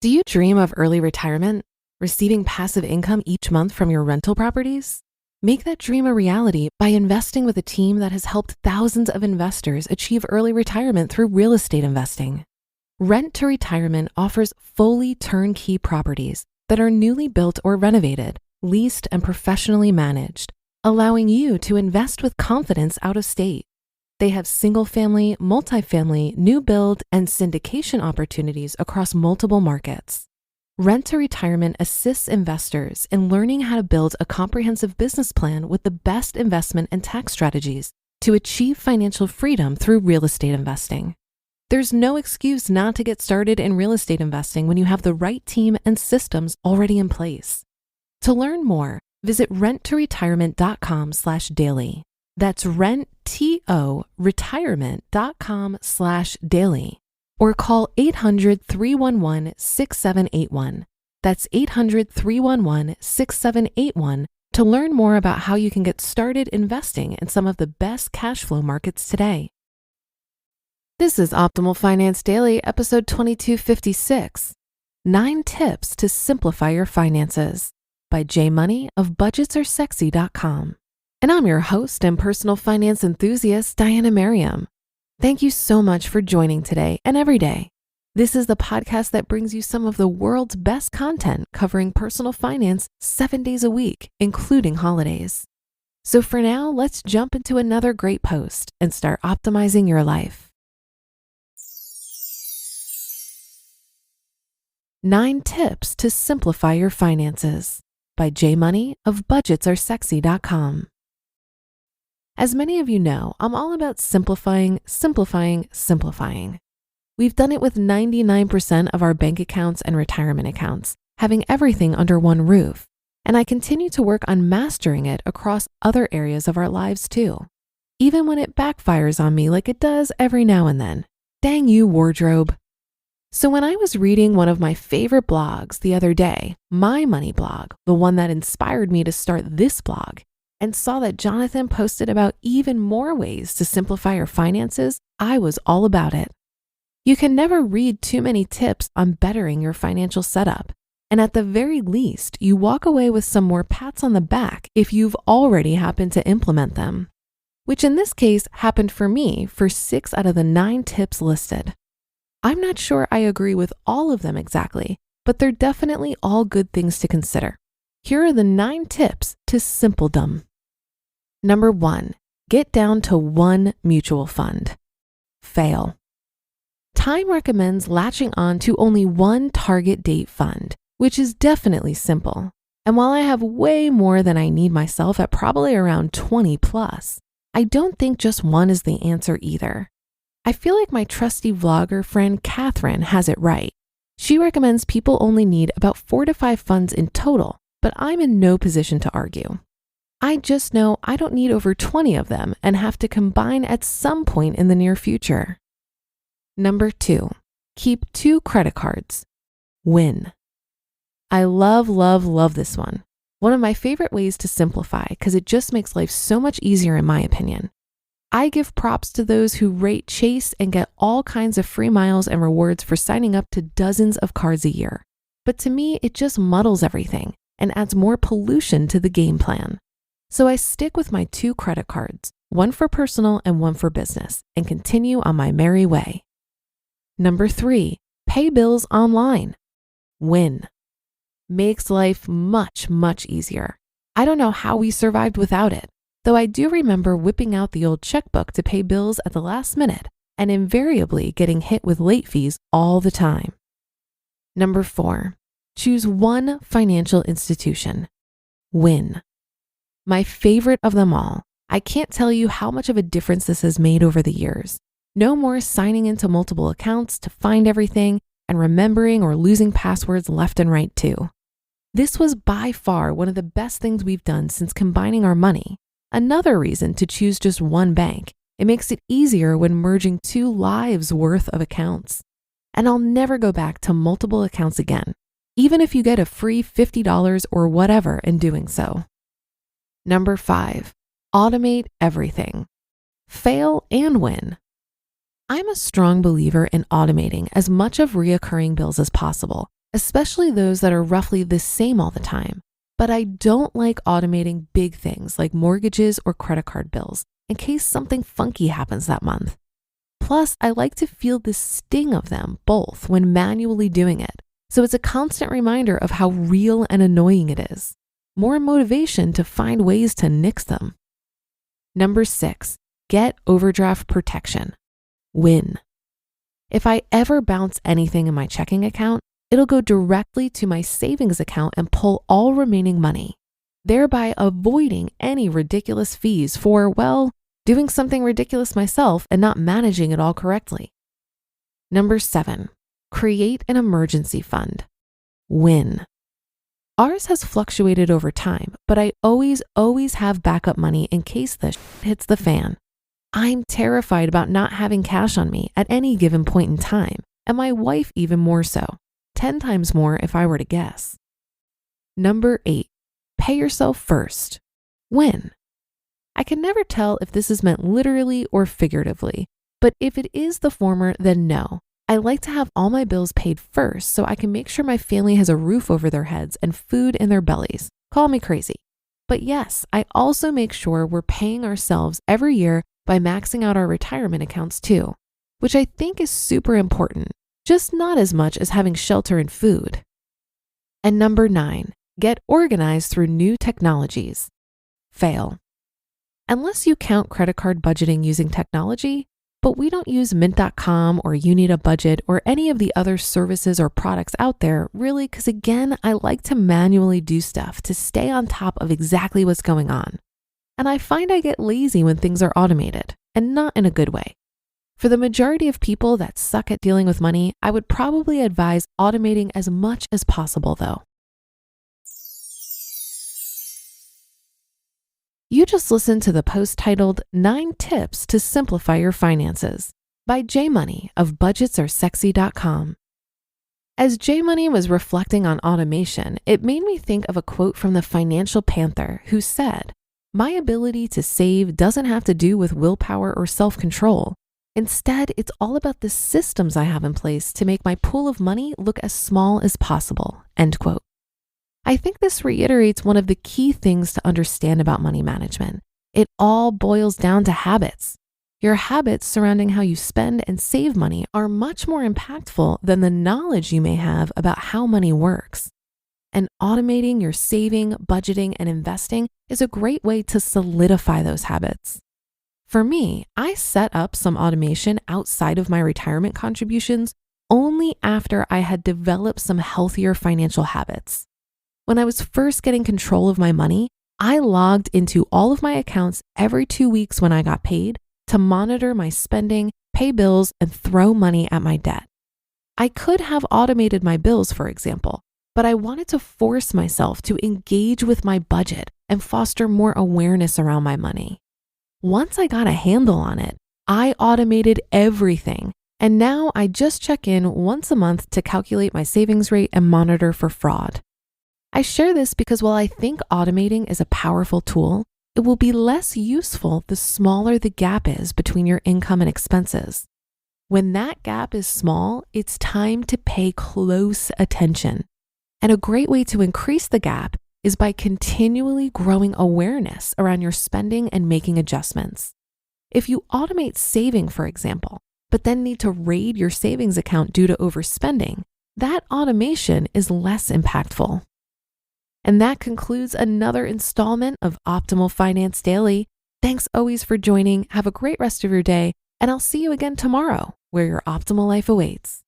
Do you dream of early retirement, receiving passive income each month from your rental properties? Make that dream a reality by investing with a team that has helped thousands of investors achieve early retirement through real estate investing. Rent to Retirement offers fully turnkey properties that are newly built or renovated, leased, and professionally managed, allowing you to invest with confidence out of state. They have single-family, multifamily, new build, and syndication opportunities across multiple markets. Rent to Retirement assists investors in learning how to build a comprehensive business plan with the best investment and tax strategies to achieve financial freedom through real estate investing. There's no excuse not to get started in real estate investing when you have the right team and systems already in place. To learn more, visit renttoretirement.com/daily. That's renttoretirement.com/daily. Or call 800-311-6781. That's 800-311-6781 to learn more about how you can get started investing in some of the best cash flow markets today. This is Optimal Finance Daily, episode 2256, 9 Tips to Simplify Your Finances by J Money of budgetsaresexy.com. And I'm your host and personal finance enthusiast, Diana Merriam. Thank you so much for joining today and every day. This is the podcast that brings you some of the world's best content covering personal finance 7 days a week, including holidays. So for now, let's jump into another great post and start optimizing your life. 9 Tips to Simplify Your Finances by J Money of budgetsaresexy.com. As many of you know, I'm all about simplifying. We've done it with 99% of our bank accounts and retirement accounts, having everything under one roof. And I continue to work on mastering it across other areas of our lives too, even when it backfires on me like it does every now and then. Dang you, wardrobe. So when I was reading one of my favorite blogs the other day, my money blog, the one that inspired me to start this blog, and saw that Jonathan posted about even more ways to simplify your finances, I was all about it. You can never read too many tips on bettering your financial setup. And at the very least, you walk away with some more pats on the back if you've already happened to implement them, which in this case happened for me for 6 out of the 9 tips listed. I'm not sure I agree with all of them exactly, but they're definitely all good things to consider. Here are the 9 tips to simpledom. Number 1, get down to one mutual fund. Fail. Time recommends latching on to only one target date fund, which is definitely simple. And while I have way more than I need myself at probably around 20 plus, I don't think just one is the answer either. I feel like my trusty vlogger friend Catherine has it right. She recommends people only need about 4 to 5 funds in total, but I'm in no position to argue. I just know I don't need over 20 of them and have to combine at some point in the near future. Number 2, keep 2 credit cards. Win. I love this one. One of my favorite ways to simplify because it just makes life so much easier in my opinion. I give props to those who rate Chase and get all kinds of free miles and rewards for signing up to dozens of cards a year. But to me, it just muddles everything and adds more pollution to the game plan. So I stick with my 2 credit cards, one for personal and one for business, and continue on my merry way. Number 3, pay bills online. Win. Makes life much easier. I don't know how we survived without it, though I do remember whipping out the old checkbook to pay bills at the last minute and invariably getting hit with late fees all the time. Number 4, choose one financial institution. Win. My favorite of them all. I can't tell you how much of a difference this has made over the years. No more signing into multiple accounts to find everything and remembering or losing passwords left and right too. This was by far one of the best things we've done since combining our money. Another reason to choose just one bank. It makes it easier when merging 2 lives worth of accounts. And I'll never go back to multiple accounts again, even if you get a free $50 or whatever in doing so. Number 5, automate everything. Fail and win. I'm a strong believer in automating as much of reoccurring bills as possible, especially those that are roughly the same all the time. But I don't like automating big things like mortgages or credit card bills in case something funky happens that month. Plus, I like to feel the sting of them both when manually doing it. So it's a constant reminder of how real and annoying it is. More motivation to find ways to nix them. Number 6, get overdraft protection. Win. If I ever bounce anything in my checking account, it'll go directly to my savings account and pull all remaining money, thereby avoiding any ridiculous fees for, well, doing something ridiculous myself and not managing it all correctly. Number 7, create an emergency fund. Win. Ours has fluctuated over time, but I always have backup money in case the hits the fan. I'm terrified about not having cash on me at any given point in time, and my wife even more so, 10 times more if I were to guess. Number 8, pay yourself first. Win. I can never tell if this is meant literally or figuratively, but if it is the former, then no. I like to have all my bills paid first so I can make sure my family has a roof over their heads and food in their bellies. Call me crazy. But yes, I also make sure we're paying ourselves every year by maxing out our retirement accounts too, which I think is super important, just not as much as having shelter and food. And number 9, get organized through new technologies. Fail. Unless you count credit card budgeting using technology, but we don't use mint.com or You Need a Budget or any of the other services or products out there, really, because again, I like to manually do stuff to stay on top of exactly what's going on. And I find I get lazy when things are automated, and not in a good way. For the majority of people that suck at dealing with money, I would probably advise automating as much as possible though. You just listened to the post titled 9 Tips to Simplify Your Finances by J Money of budgetsaresexy.com. As J Money was reflecting on automation, it made me think of a quote from the Financial Panther who said, "My ability to save doesn't have to do with willpower or self-control. Instead, it's all about the systems I have in place to make my pool of money look as small as possible." End quote. I think this reiterates one of the key things to understand about money management. It all boils down to habits. Your habits surrounding how you spend and save money are much more impactful than the knowledge you may have about how money works. And automating your saving, budgeting, and investing is a great way to solidify those habits. For me, I set up some automation outside of my retirement contributions only after I had developed some healthier financial habits. When I was first getting control of my money, I logged into all of my accounts every 2 weeks when I got paid to monitor my spending, pay bills, and throw money at my debt. I could have automated my bills, for example, but I wanted to force myself to engage with my budget and foster more awareness around my money. Once I got a handle on it, I automated everything, and now I just check in once a month to calculate my savings rate and monitor for fraud. I share this because while I think automating is a powerful tool, it will be less useful the smaller the gap is between your income and expenses. When that gap is small, it's time to pay close attention. And a great way to increase the gap is by continually growing awareness around your spending and making adjustments. If you automate saving, for example, but then need to raid your savings account due to overspending, that automation is less impactful. And that concludes another installment of Optimal Finance Daily. Thanks always for joining. Have a great rest of your day, and I'll see you again tomorrow where your optimal life awaits.